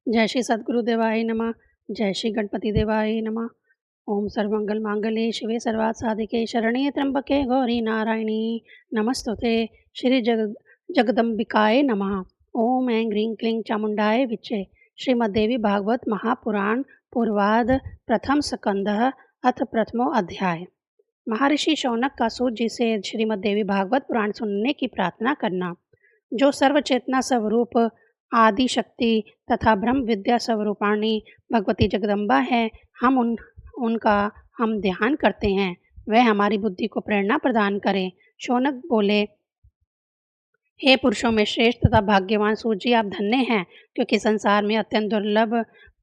जय श्री सद्गुरुदेवाय नमः। जय श्री गणपति देवाय नमः। ओम सर्वमंगल मांगल्ये शिवे सर्वार्थ साधिके शरण्ये त्र्यंबके गौरी नारायणी नमस्तुते। श्री जगदम्बिकाय नमः। ओम ऐं ह्रीं क्लीं चामुंडाय विच्चे। श्रीमद्देवी भागवत महापुराण पूर्वाद प्रथम स्कंदः अथ प्रथमो अध्याय। महर्षि शौनक का सूत जी से श्रीमद्देवी भागवत पुराण सुनने की प्रार्थना करना। जो सर्वचेतना स्वरूप आदि शक्ति तथा ब्रह्म विद्या स्वरूपाणी भगवती जगदम्बा है, उनका हम ध्यान करते हैं, वह हमारी बुद्धि को प्रेरणा प्रदान करें। शौनक बोले, हे पुरुषों में श्रेष्ठ तथा भाग्यवान सूत जी, आप धन्य हैं, क्योंकि संसार में अत्यंत दुर्लभ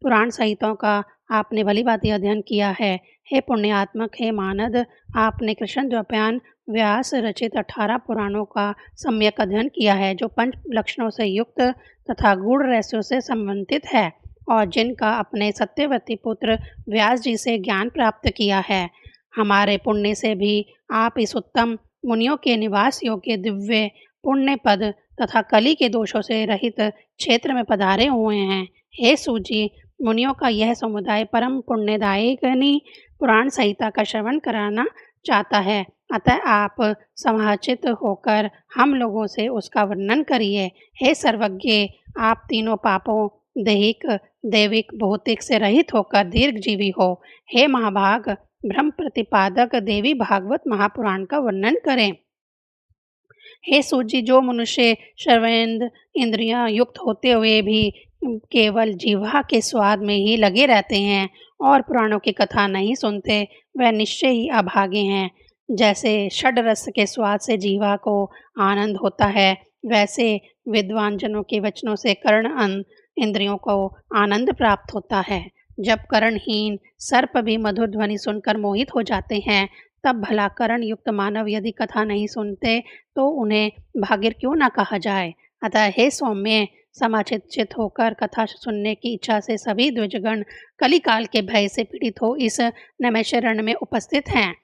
पुराण संहिताओं का आपने भली भांति अध्ययन किया है। हे पुण्यात्मक, हे मानद, आपने कृष्ण द्वैपायन व्यास रचित 18 पुराणों का सम्यक अध्ययन किया है, जो पंच लक्षणों से युक्त तथा गूढ़ रहस्यों से संबंधित है, और जिनका अपने सत्यवती पुत्र व्यास जी से ज्ञान प्राप्त किया है। हमारे पुण्य से भी आप इस उत्तम मुनियों के निवास योग्य दिव्य पुण्य पद तथा कली के दोषों से रहित क्षेत्र में पधारे हुए हैं। हे सूजी, मुनियों का यह समुदाय परम पुण्यदायिनी पुराण संहिता का श्रवण कराना चाहता है, अतः आप समाचित होकर हम लोगों से उसका वर्णन करिए। हे सर्वज्ञ, आप तीनों पापों दैहिक, दैविक, भौतिक से रहित होकर दीर्घजीवी हो। हे महाभाग, ब्रह्म प्रतिपादक देवी भागवत महापुराण का वर्णन करें। हे सूजी, जो मनुष्य सर्वेंद्र इंद्रियां युक्त होते हुए भी केवल जीवा के स्वाद में ही लगे रहते हैं और पुराणों की कथा नहीं सुनते, वह निश्चय ही अभागे हैं। जैसे षड रस के स्वाद से जीवा को आनंद होता है, वैसे विद्वान जनों के वचनों से कर्ण इंद्रियों को आनंद प्राप्त होता है। जब कर्णहीन सर्प भी मधुर ध्वनि सुनकर मोहित हो जाते हैं, तब भला कर्ण युक्त मानव यदि कथा नहीं सुनते तो उन्हें भागिर क्यों न कहा जाए। अतः हे सौम्य, समाचित होकर कथा सुनने की इच्छा से सभी द्विजगण कलिकाल के भय से पीड़ित हो इस नैमिषारण्य में उपस्थित हैं।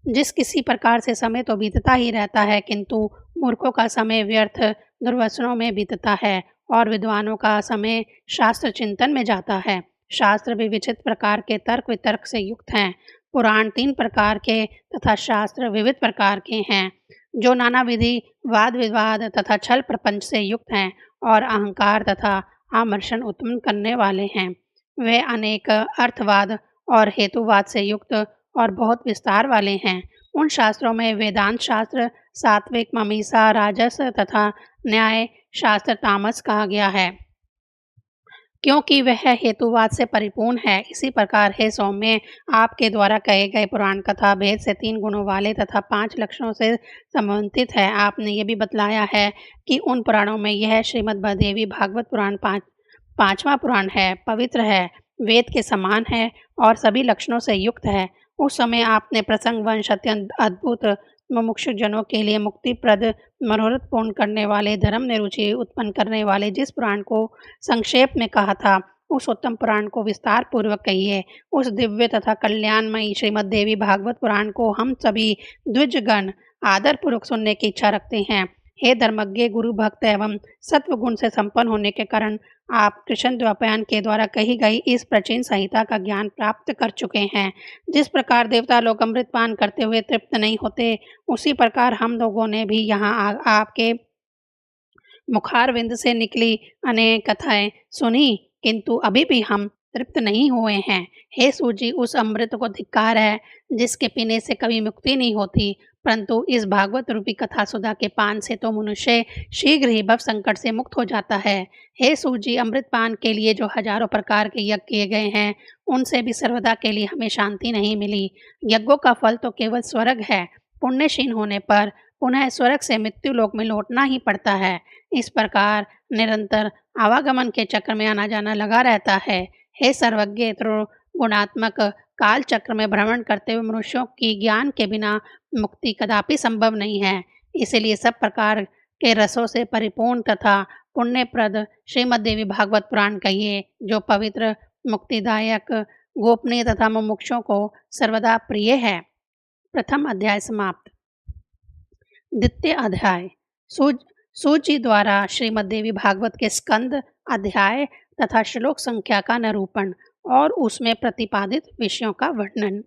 जिस किसी प्रकार से समय तो बीतता ही रहता है, किंतु मूर्खों का समय व्यर्थ दुर्वचनों में बीतता है और विद्वानों का समय शास्त्र चिंतन में जाता है। शास्त्र भी विचित्र प्रकार के तर्क वितर्क से युक्त हैं। पुराण 3 प्रकार के तथा शास्त्र विविध प्रकार के हैं, जो नाना विधि वाद विवाद तथा छल प्रपंच से युक्त हैं और अहंकार तथा आमर्षण उत्पन्न करने वाले हैं। वे अनेक अर्थवाद और हेतुवाद से युक्त और बहुत विस्तार वाले हैं। उन शास्त्रों में वेदांत शास्त्र सात्विक, ममीसा, राजस तथा न्याय शास्त्र तामस कहा गया है, क्योंकि वह हेतुवाद से परिपूर्ण है। इसी प्रकार हे सौम्य, आपके द्वारा कहे गए पुराण कथा भेद से 3 गुणों वाले तथा 5 लक्षणों से संबंधित है। आपने ये भी बतलाया है कि उन पुराणों में यह श्रीमद्देवी भागवत पुराण पांचवा पुराण है, पवित्र है, वेद के समान है और सभी लक्षणों से युक्त है। उस समय आपने प्रसंगवंश अत्यंत अद्भुत मुमुक्षु जनों के लिए मुक्तिप्रद मनोरथ पूर्ण करने वाले, धर्म में रुचि उत्पन्न करने वाले जिस पुराण को संक्षेप में कहा था, उस उत्तम पुराण को विस्तार पूर्वक कहिए। उस दिव्य तथा कल्याणमयी श्रीमद्देवी भागवत पुराण को हम सभी द्विजगण आदर पूर्वक सुनने की इच्छा रखते हैं। हे धर्मज्ञ, गुरु भक्त एवं सत्व गुण से संपन्न होने के कारण आप कृष्ण द्वैपायन के द्वारा कही गई इस प्राचीन संहिता का ज्ञान प्राप्त कर चुके हैं। जिस प्रकार देवता लोग अमृतपान करते हुए तृप्त नहीं होते, उसी प्रकार हम लोगों ने भी यहाँ आपके मुखारविंद से निकली अनेक कथाएं सुनी, किंतु अभी भी हम तृप्त नहीं हुए हैं। हे सूजी, उस अमृत को धिक्कार है जिसके पीने से कभी मुक्ति नहीं होती, परंतु इस भागवत रूपी कथा सुधा के पान से तो मनुष्य शीघ्र ही भव संकट से मुक्त हो जाता है। हे सूजी, अमृत पान के लिए जो हजारों प्रकार के यज्ञ किए गए हैं, उनसे भी सर्वदा के लिए हमें शांति नहीं मिली। यज्ञों का फल तो केवल स्वर्ग है। पुण्यशील होने पर पुनः स्वर्ग से मृत्यु लोक में लौटना ही पड़ता है। इस प्रकार निरंतर आवागमन के चक्र में आना जाना लगा रहता है। हे सर्वज्ञ, गुणात्मक काल चक्र में भ्रमण करते हुए मनुष्यों की ज्ञान के बिना मुक्ति कदापि संभव नहीं है। इसलिए सब प्रकार के रसों से परिपूर्ण तथा पुण्यप्रद श्रीमद्देवी भागवत पुराण कहिए, जो पवित्र, मुक्तिदायक, गोपनीय तथा मुमुक्षों को सर्वदा प्रिय है। प्रथम अध्याय समाप्त। द्वितीय अध्याय। सूत जी द्वारा श्रीमद्देवी भागवत के स्कंद अध्याय तथा श्लोक संख्या का निरूपण और उसमें प्रतिपादित विषयों का वर्णन।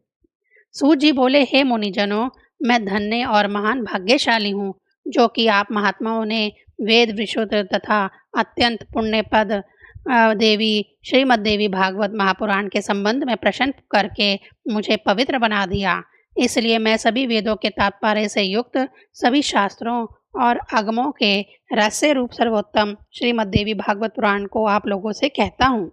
सूत जी बोले, हे मुनिजनों, मैं धन्य और महान भाग्यशाली हूँ, जो कि आप महात्माओं ने वेद विशुद्ध तथा अत्यंत पुण्यपद देवी श्रीमद् देवी भागवत महापुराण के संबंध में प्रश्न करके मुझे पवित्र बना दिया। इसलिए मैं सभी वेदों के तात्पर्य से युक्त सभी शास्त्रों और आगमों के रहस्य रूप सर्वोत्तम श्रीमद् देवी भागवत पुराण को आप लोगों से कहता हूँ।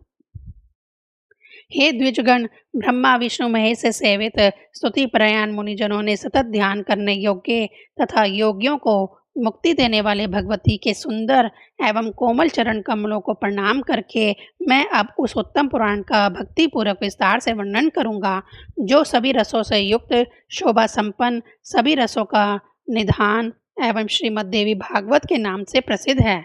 हे द्विजगण, ब्रह्मा विष्णु महेश से सेवित स्तुति प्रयाण मुनिजनों ने सतत ध्यान करने योग्य तथा योगियों को मुक्ति देने वाले भगवती के सुंदर एवं कोमल चरण कमलों को प्रणाम करके मैं अब उस उत्तम पुराण का भक्तिपूर्वक विस्तार से वर्णन करूंगा, जो सभी रसों से युक्त, शोभा संपन्न, सभी रसों का निधान एवं श्रीमद् देवी भागवत के नाम से प्रसिद्ध है।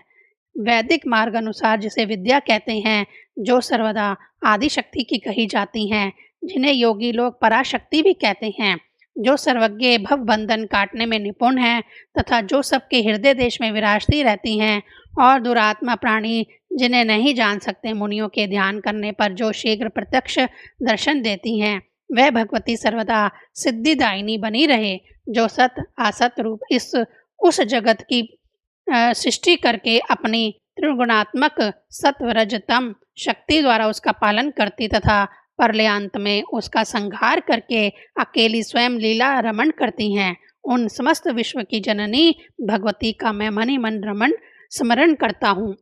वैदिक मार्ग अनुसार जिसे विद्या कहते हैं, जो सर्वदा आदि शक्ति की कही जाती हैं, जिन्हें योगी लोग पराशक्ति भी कहते हैं, जो सर्वज्ञ भव बंधन काटने में निपुण हैं तथा जो सबके हृदय देश में विराजती रहती हैं, और दुरात्मा प्राणी जिन्हें नहीं जान सकते मुनियों के ध्यान करने पर जो शीघ्र प्रत्यक्ष दर्शन देती हैं, वह भगवती सर्वदा सिद्धिदायिनी बनी रहे, जो सत असत रूप इस उस जगत की सृष्टि करके अपनी त्रिगुणात्मक सत्वरजतम शक्ति द्वारा उसका पालन करती तथा परलयांत में उसका संहार करके अकेली स्वयं लीला रमण करती हैं। उन समस्त विश्व की जननी भगवती का मैं मन ही मन रमण स्मरण करता हूँ।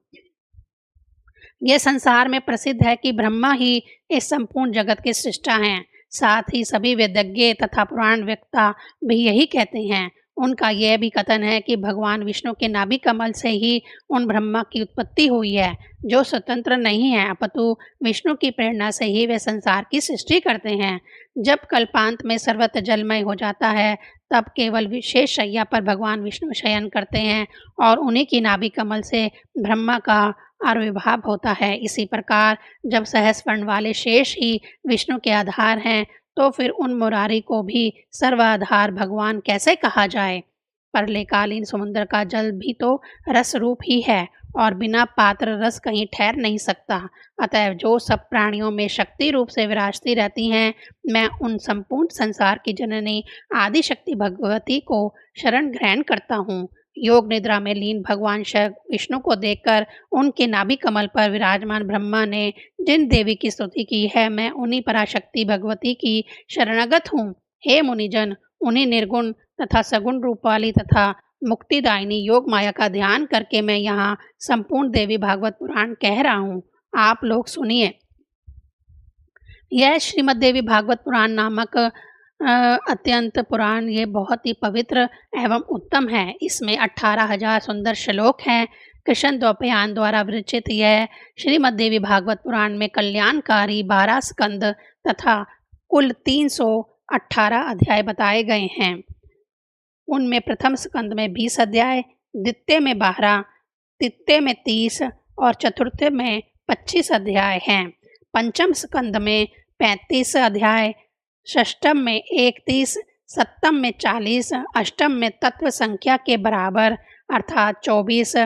यह संसार में प्रसिद्ध है कि ब्रह्मा ही इस संपूर्ण जगत के सृष्टा हैं। साथ ही सभी वेदज्ञ तथा पुराण वक्ता भी यही कहते हैं। उनका यह भी कथन है कि भगवान विष्णु के नाभि कमल से ही उन ब्रह्मा की उत्पत्ति हुई है, जो स्वतंत्र नहीं है, अपितु विष्णु की प्रेरणा से ही वे संसार की सृष्टि करते हैं। जब कल्पांत में सर्वत्र जलमय हो जाता है, तब केवल विशेष शैया पर भगवान विष्णु शयन करते हैं और उन्हीं की नाभि कमल से ब्रह्मा का आविर्भाव होता है। इसी प्रकार जब सहस्र वर्ण वाले शेष ही विष्णु के आधार हैं, तो फिर उन मुरारी को भी सर्वाधार भगवान कैसे कहा जाए। प्रलयकालीन समुद्र का जल भी तो रस रूप ही है और बिना पात्र रस कहीं ठहर नहीं सकता। अतएव जो सब प्राणियों में शक्ति रूप से विराजती रहती हैं, मैं उन संपूर्ण संसार की जननी आदि शक्ति भगवती को शरण ग्रहण करता हूँ। योग निद्रा में लीन भगवान शिव विष्णु को देखकर उनके नाभि कमल पर विराजमान ब्रह्मा ने जिन देवी की स्तुति की है, मैं उन्हीं पराशक्ति भगवती की शरणागत हूँ। हे मुनिजन, उन्हीं निर्गुण तथा सगुण रूप वाली तथा मुक्तिदायिनी योग माया का ध्यान करके मैं यहाँ संपूर्ण देवी भागवत पुराण कह रहा हूँ। आप लोग सुनिए। यह श्रीमद् देवी भागवत पुराण नामक अत्यंत पुराण ये बहुत ही पवित्र एवं उत्तम है। इसमें 18,000 सुंदर श्लोक हैं। कृष्ण द्वैपायन द्वारा विरचित यह श्रीमद् देवी भागवत पुराण में कल्याणकारी 12 स्कंद तथा कुल 318 अध्याय बताए गए हैं। उनमें प्रथम स्कंद में 20 अध्याय, द्वितीय में 12, तृतीय में 30 और चतुर्थ में 25 अध्याय हैं। पंचम स्कंद में 35 अध्याय, षष्टम में 31, सप्तम में 40, अष्टम में तत्व संख्या के बराबर अर्थात 24,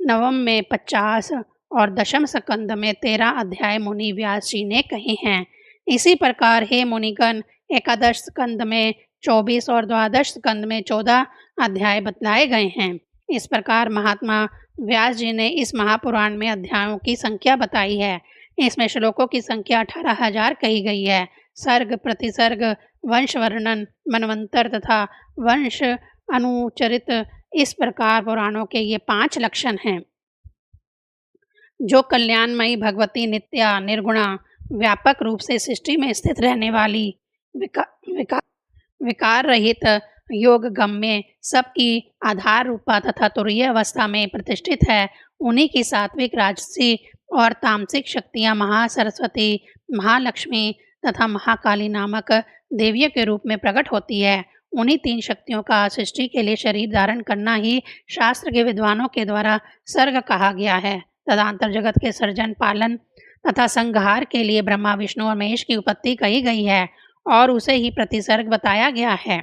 नवम में 50 और दशम स्कंद में 13 अध्याय मुनि व्यास जी ने कहे हैं। इसी प्रकार हे मुनिगण, एकादश स्कंद में 24 और द्वादश स्कंद में 14 अध्याय बतलाए गए हैं। इस प्रकार महात्मा व्यास जी ने इस महापुराण में अध्यायों की संख्या बताई है। इसमें श्लोकों की संख्या 18,000 कही गई है। सर्ग, प्रतिसर्ग, वंश वर्णन, मनवंतर तथा वंश अनुचरित, इस प्रकार पुराणों के ये 5 लक्षण हैं। जो कल्याणमयी भगवती नित्या निर्गुणा व्यापक रूप से सृष्टि में स्थित रहने वाली विकार रहित योग गम्य सबकी आधार रूपा तथा तुरीय अवस्था में प्रतिष्ठित है, उन्हीं की सात्विक, राजसी और तामसिक शक्तियाँ महासरस्वती, महालक्ष्मी तथा महाकाली नामक देवियों के रूप में प्रकट होती है। उन्हीं 3 शक्तियों का सृष्टि के लिए शरीर धारण करना ही शास्त्र के विद्वानों के द्वारा सर्ग कहा गया है। तदंतर जगत के सर्जन, पालन तथा संहार के लिए ब्रह्मा, विष्णु और महेश की उत्पत्ति कही गई है और उसे ही प्रतिसर्ग बताया गया है।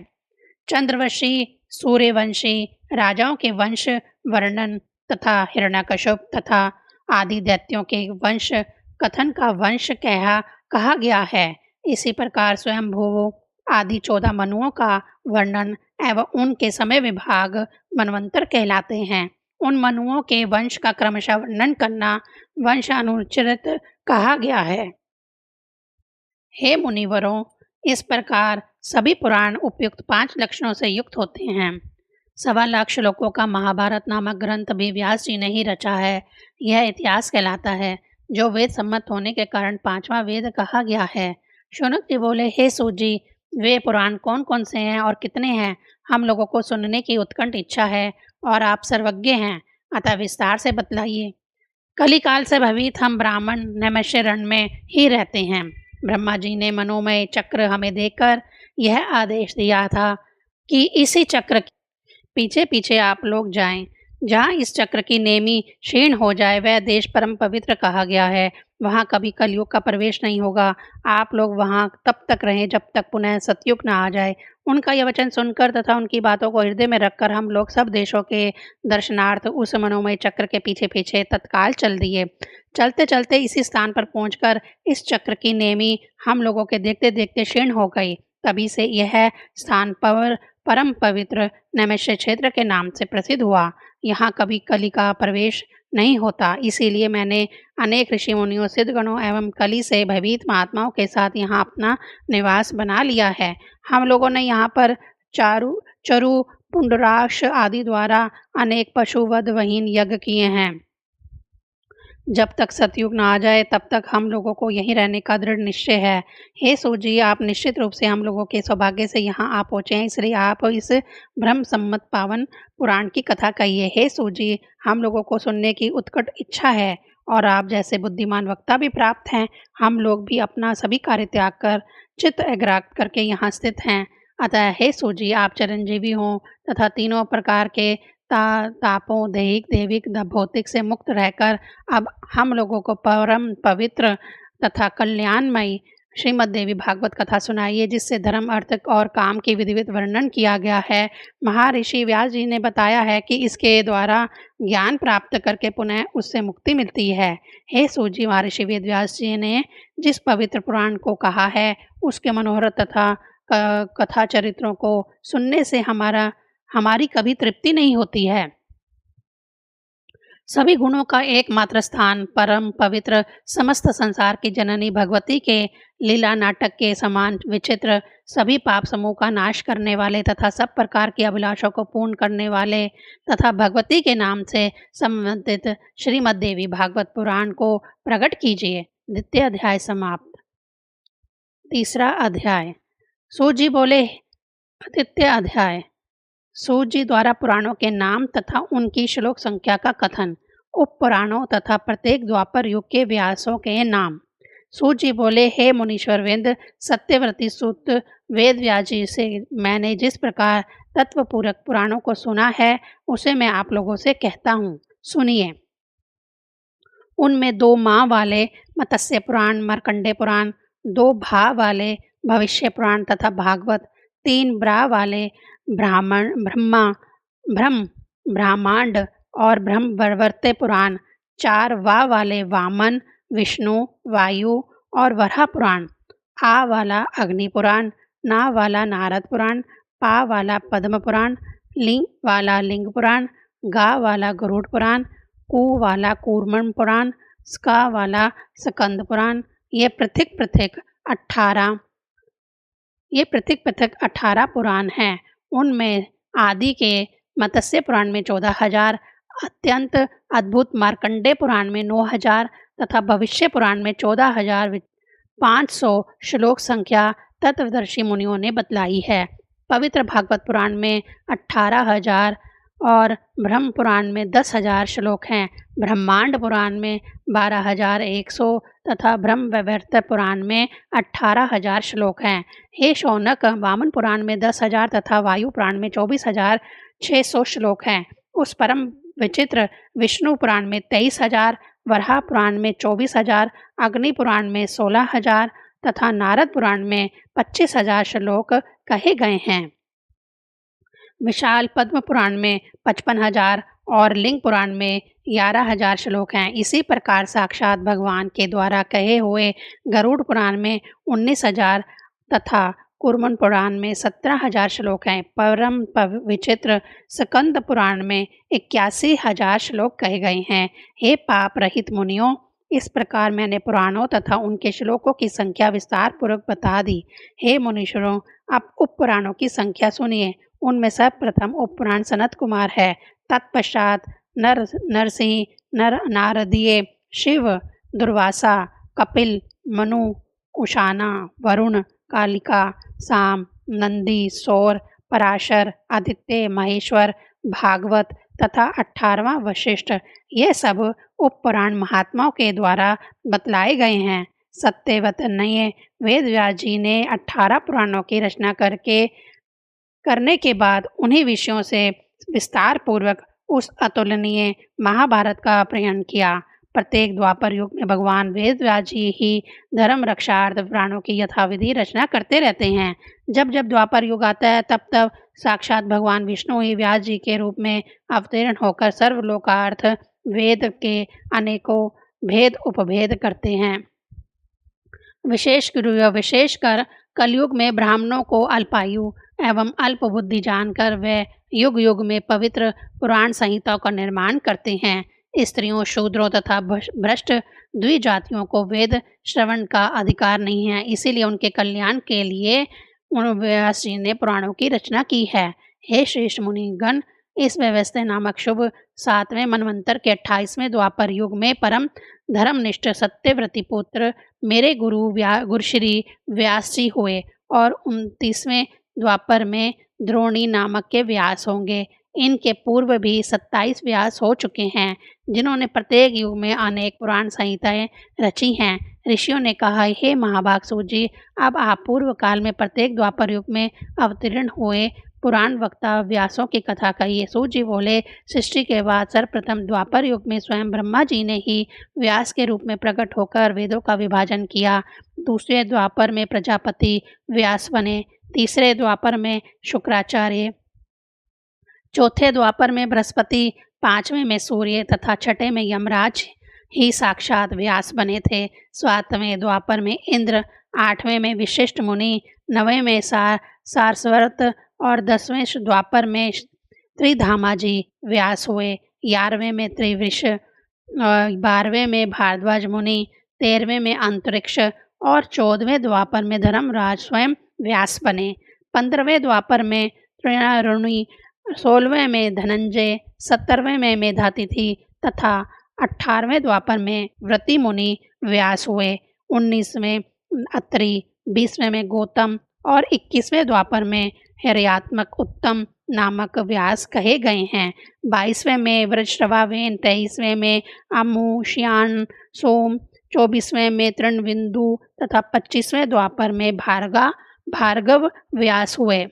चंद्रवंशी, सूर्यवंशी राजाओं के वंश वर्णन तथा हिरण्यकश्यप तथा आदि दैत्यों के वंश कथन का वंश कहा गया है। इसी प्रकार स्वयंभू आदि 14 मनुओं का वर्णन एवं उनके समय विभाग मनवंतर कहलाते हैं। उन मनुओं के वंश का क्रमशः वर्णन करना वंश अनुचरित कहा गया है। हे मुनिवरों, इस प्रकार सभी पुराण उपयुक्त 5 लक्षणों से युक्त होते हैं। 1.25 लाख श्लोकों का महाभारत नामक ग्रंथ भी व्यास जी ने ही रचा है। यह इतिहास कहलाता है, जो वेद सम्मत होने के कारण 5वां वेद कहा गया है। शौनक जी बोले, हे सूत जी, वे पुराण कौन कौन से हैं और कितने हैं? हम लोगों को सुनने की उत्कंठ इच्छा है और आप सर्वज्ञ हैं, अतः विस्तार से बतलाइए। कलिकाल से भवित हम ब्राह्मण नैमिषारण्य रण में ही रहते हैं। ब्रह्मा जी ने मनोमय चक्र हमें देकर यह आदेश दिया था कि इसी चक्र के पीछे पीछे आप लोग जाएं। जहाँ इस चक्र की नेमी क्षीण हो जाए वह देश परम पवित्र कहा गया है। वहाँ कभी कलयुग का प्रवेश नहीं होगा। आप लोग वहाँ तब तक रहें जब तक पुनः सतयुग न आ जाए। उनका यह वचन सुनकर तथा उनकी बातों को हृदय में रखकर हम लोग सब देशों के दर्शनार्थ उस मनोमय चक्र के पीछे पीछे तत्काल चल दिए। चलते चलते इसी स्थान पर पहुंचकर इस चक्र की नेमी हम लोगों के देखते देखते क्षीण हो गई। तभी से यह स्थान परम पवित्र नैमिषारण्य क्षेत्र के नाम से प्रसिद्ध हुआ। यहाँ कभी कली का प्रवेश नहीं होता, इसीलिए मैंने अनेक ऋषि मुनियों, सिद्धगणों एवं कली से भयभीत महात्माओं के साथ यहाँ अपना निवास बना लिया है। हम लोगों ने यहाँ पर चरु पुंडराक्ष आदि द्वारा अनेक पशुवध वहीन यज्ञ किए हैं। जब तक सतयुग न आ जाए तब तक हम लोगों को यहीं रहने का दृढ़ निश्चय है। हे सूत जी, आप निश्चित रूप से हम लोगों के सौभाग्य से यहाँ आ पहुँचे हैं, इसलिए आप इस ब्रह्म सम्मत पावन पुराण की कथा कहिए। हे सूत जी, हम लोगों को सुनने की उत्कट इच्छा है और आप जैसे बुद्धिमान वक्ता भी प्राप्त हैं। हम लोग भी अपना सभी कार्य त्याग कर चित्त एकाग्र करके यहाँ स्थित हैं। अतः हे सूत जी, आप चिरंजीवी हों तथा तीनों प्रकार के तापों दैहिक दैविक भौतिक से मुक्त रहकर अब हम लोगों को परम पवित्र तथा कल्याणमयी श्रीमद् देवी भागवत कथा सुनाइए, जिससे धर्म अर्थ और काम की विधिवत वर्णन किया गया है। महर्षि व्यास जी ने बताया है कि इसके द्वारा ज्ञान प्राप्त करके पुनः उससे मुक्ति मिलती है। हे सूत जी, महर्षि वेद व्यास जी ने जिस पवित्र पुराण को कहा है उसके मनोहर तथा कथा चरित्रों को सुनने से हमारी कभी तृप्ति नहीं होती है। सभी गुणों का एकमात्र स्थान परम पवित्र समस्त संसार की जननी भगवती के लीला नाटक के समान विचित्र सभी पाप समूह का नाश करने वाले तथा सब प्रकार की अभिलाषों को पूर्ण करने वाले तथा भगवती के नाम से संबंधित श्रीमद् देवी भागवत पुराण को प्रकट कीजिए। द्वितीय अध्याय समाप्त। तीसरा अध्याय। सूत जी बोले, द्वितीय अध्याय। सूत जी द्वारा पुराणों के नाम तथा उनकी श्लोक संख्या का कथन। उप पुराणों तथा प्रत्येक द्वापर युग के व्यासों के नाम। सूत जी बोले, हे मुनीश्वर वेद सत्यव्रती सूत वेद व्यास जी से मैंने जिस प्रकार तत्वपूरक पुराणों को सुना है उसे मैं आप लोगों से कहता हूँ, सुनिए। उनमें 2 माँ वाले मत्स्य पुराण, मार्कंडेय पुराण, 2 भा वाले भविष्य पुराण तथा भागवत, 3 ब्रा वाले ब्रह्मांड और ब्रह्मवर्त पुराण, 4 वा वाले वामन, विष्णु, वायु और वराह पुराण, आ वाला अग्नि पुराण, ना वाला नारद पुराण, पा वाला पद्म पुराण, लिंग वाला लिंग पुराण, गा वाला गरुड़ पुराण, कू वाला कूर्मन पुराण, स्का वाला स्कंद पुराण। ये पृथक पृथक 18 पुराण हैं। उनमें आदि के मत्स्य पुराण में 14,000, अत्यंत अद्भुत मार्कंडेय पुराण में 9,000 तथा भविष्य पुराण में 14,500 श्लोक संख्या तत्वदर्शी मुनियों ने बतलाई है। पवित्र भागवत पुराण में 18,000 और ब्रह्म पुराण में 10,000 श्लोक हैं। ब्रह्मांड पुराण में 12,100 तथा ब्रह्मवैवर्त पुराण में 18,000 श्लोक हैं। हे शौनक, वामन पुराण में 10,000 तथा वायु पुराण में 24,600 श्लोक हैं। उस परम विचित्र विष्णु पुराण में 23,000, वराह पुराण में 24,000, अग्नि पुराण में 16,000 तथा नारद पुराण में 25,000 श्लोक कहे गए हैं। विशाल पद्म पुराण में 55,000 और लिंग पुराण में 11,000 श्लोक हैं। इसी प्रकार साक्षात भगवान के द्वारा कहे हुए गरुड़ पुराण में 19,000 तथा कुर्मन पुराण में 17,000 श्लोक हैं। परम विचित्र स्कंद पुराण में 81,000 श्लोक कहे गए हैं। हे पाप रहित मुनियों, इस प्रकार मैंने पुराणों तथा उनके श्लोकों की संख्या विस्तार पूर्वक बता दी। हे मुनीश्वरों, अब उप पुराणों की संख्या सुनिए। उनमें सर्वप्रथम उप पुराण सनत कुमार है। तत्पश्चात नरसिंह, नारदीय, शिव, दुर्वासा, कपिल, मनु, कुशाना, वरुण, कालिका, साम, नंदी, सौर, पराशर, आदित्य, महेश्वर, भागवत तथा 18वां वशिष्ठ। ये सब उप पुराण महात्माओं के द्वारा बतलाए गए हैं। सत्यवत नये वेद व्यास जी ने 18 पुराणों की रचना करने के बाद उन्हीं विषयों से विस्तार पूर्वक उस अतुलनीय महाभारत का प्रयाण किया। प्रत्येक द्वापर युग में भगवान वेद व्यास जी ही धर्म रक्षार्थ पुराणों की यथाविधि रचना करते रहते हैं। जब जब द्वापर युग आता है तब तब साक्षात भगवान विष्णु ही व्यास जी के रूप में अवतीर्ण होकर सर्वलोकार्थ वेद के अनेकों भेद उपभेद करते हैं। विशेषकर कलयुग में ब्राह्मणों को अल्पायु एवं अल्प बुद्धि जानकर वे युग युग में पवित्र पुराण संहिताओं का निर्माण करते हैं। स्त्रियों, शूद्रों तथा भ्रष्ट द्विजातियों को वेद श्रवण का अधिकार नहीं है, इसीलिए उनके कल्याण के लिए व्यास जी ने पुराणों की रचना की है। हे श्रेष्ठ मुनिगण, इस व्यवस्था नामक शुभ 7वें मनवंतर के 28वें द्वापर युग में परम धर्मनिष्ठ सत्यव्रती पुत्र मेरे गुरु श्री व्यास जी हुए और 29वें द्वापर में द्रोणी नामक के व्यास होंगे। इनके पूर्व भी 27 व्यास हो चुके हैं, जिन्होंने प्रत्येक युग में अनेक पुराण संहिताएं रची हैं। ऋषियों ने कहा, हे महाभाग सूत जी, अब आप पूर्व काल में प्रत्येक द्वापर युग में अवतीर्ण हुए पुराण वक्ता व्यासों की कथा कहिए। सूत जी बोले, सृष्टि के बाद सर्वप्रथम द्वापर युग में स्वयं ब्रह्मा जी ने ही व्यास के रूप में प्रकट होकर वेदों का विभाजन किया। दूसरे द्वापर में प्रजापति व्यास बने, तीसरे द्वापर में शुक्राचार्य, चौथे द्वापर में बृहस्पति, 5वें में सूर्य तथा 6ठे में यमराज ही साक्षात व्यास बने थे। 7वें द्वापर में इंद्र, 8वें में विशिष्ट मुनि, 9वें में सारस्वत और 10वें द्वापर में त्रिधामा जी व्यास हुए। 11वें में त्रिवृष, 12वें में भारद्वाज मुनि, 13वें में अंतरिक्ष और 14वें द्वापर में धर्मराज स्वयं व्यास बने। 15वें द्वापर में त्रिणारुणी, 16वें में धनंजय, 17वें में मेधातिथि तथा 18वें द्वापर में व्रति मुनि व्यास हुए। 19वें अत्रि, 20वें में गौतम और 21वें द्वापर में हिरयात्मक उत्तम नामक व्यास कहे गए हैं। 22वें में वृषभावेन, 23वें में अमुष्यान सोम, 24वें में तृणबिंदु तथा 25वें द्वापर में भार्गव व्यास हुए।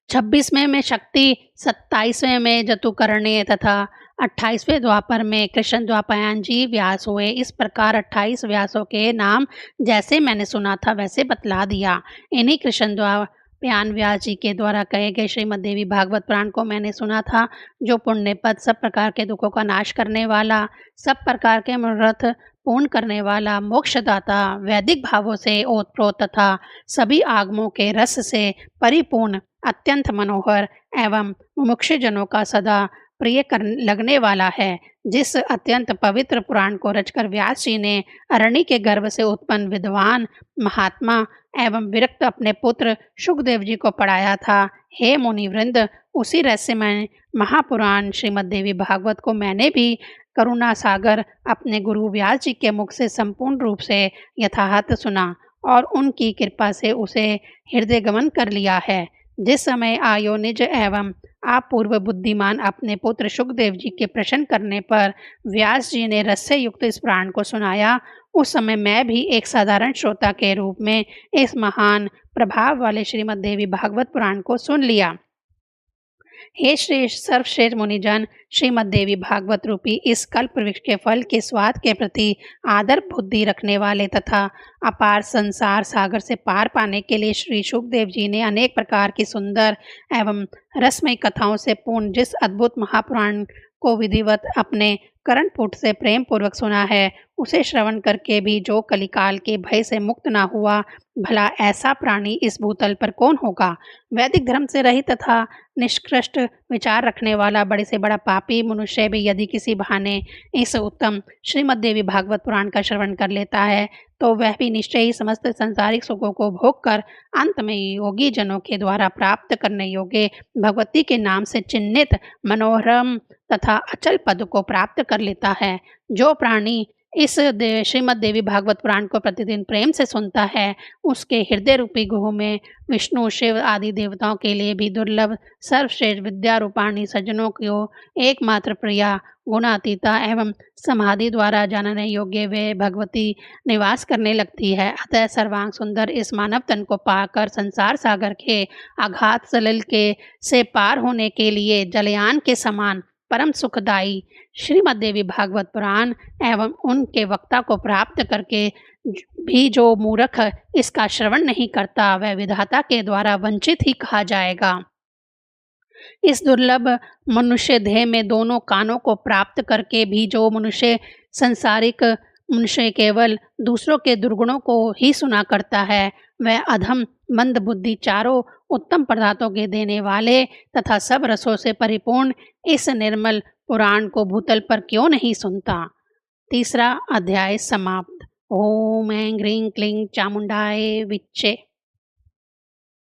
26वें में शक्ति, 27वें में जतुकर्ण्य तथा 28वें द्वापर में कृष्ण द्वापायन जी व्यास हुए। इस प्रकार 28 व्यासों के नाम जैसे मैंने सुना था वैसे बतला दिया। इन्हीं कृष्ण द्वापायन व्यास जी के द्वारा कहे गए श्रीमद् देवी भागवत पुराण को मैंने सुना था, जो पुण्यपद, सब प्रकार के दुखों का नाश करने वाला, सब प्रकार के मनोरथ पूर्ण करने वाला, मोक्षदाता, वैदिक भावों से ओतप्रोत तथा सभी आगमों के रस से परिपूर्ण, अत्यंत मनोहर एवं मुमुक्षुजनों का सदा प्रिय लगने वाला है। जिस अत्यंत पवित्र पुराण को रचकर व्यास जी ने अरण्य के गर्भ से उत्पन्न विद्वान महात्मा एवं विरक्त अपने पुत्र शुकदेव जी को पढ़ाया था। हे मुनिवृंद, उसी रहस्यमय महापुराण श्रीमद् देवी भागवत को मैंने भी करुणा सागर अपने गुरु व्यास जी के मुख से संपूर्ण रूप से यथार्थ सुना और उनकी कृपा से उसे हृदय गमन कर लिया है। जिस समय आयोनिज एवं अपूर्व बुद्धिमान अपने पुत्र शुकदेव जी के प्रश्न करने पर व्यास जी ने रस से युक्त इस पुराण को सुनाया, उस समय मैं भी एक साधारण श्रोता के रूप में इस महान प्रभाव वाले श्रीमद् देवी भागवत पुराण को सुन लिया। हे श्री सर्वश्रेष्ठ मुनिजन, श्रीमद् देवी भागवत रूपी इस कल्प वृक्ष के फल के स्वाद के प्रति आदर बुद्धि रखने वाले तथा अपार संसार सागर से पार पाने के लिए श्री शुकदेव जी ने अनेक प्रकार की सुंदर एवं रसमयी कथाओं से पूर्ण जिस अद्भुत महापुराण को विधिवत अपने कर्णपुट से प्रेम पूर्वक सुना है, उसे श्रवण करके भी जो कलिकाल के भय से मुक्त ना हुआ, भला ऐसा प्राणी इस भूतल पर कौन होगा। वैदिक धर्म से रहित तथा निष्कृष्ट विचार रखने वाला बड़े से बड़ा पापी मनुष्य भी यदि किसी बहाने इस उत्तम श्रीमद् देवी भागवत पुराण का श्रवण कर लेता है, तो वह भी निश्चय ही समस्त संसारिक सुखों को भोग कर अंत में योगी जनों के द्वारा प्राप्त करने योग्य भगवती के नाम से चिन्हित मनोरम तथा अचल पद को प्राप्त कर लेता है। जो प्राणी इस श्रीमद् देवी भागवत पुराण को प्रतिदिन प्रेम से सुनता है, उसके हृदय रूपी गुह में विष्णु शिव आदि देवताओं के लिए भी दुर्लभ सर्वश्रेष्ठ विद्या रूपाणी सज्जनों को एकमात्र प्रिया गुणातीता एवं समाधि द्वारा जानने योग्य वे भगवती निवास करने लगती है। अतः सर्वांग सुंदर इस मानव तन को पाकर संसार सागर के आघात सलिल के से पार होने के लिए जलयान के समान परम सुखदायी श्रीमद् देवी भागवत पुराण एवं उनके वक्ता को प्राप्त करके भी जो मूर्ख इसका श्रवण नहीं करता, वह विधाता के द्वारा वंचित ही कहा जाएगा। इस दुर्लभ मनुष्य देह में दोनों कानों को प्राप्त करके भी जो मनुष्य संसारिक मनुष्य केवल दूसरों के दुर्गुणों को ही सुना करता है, वह अधम मंद बुद्धि चारों उत्तम पदार्थों के देने वाले तथा सब रसों से परिपूर्ण इस निर्मल पुराण को भूतल पर क्यों नहीं सुनता। तीसरा अध्याय समाप्त। ओम ऐं ह्रीं क्लीं चामुंडाय विच्चे।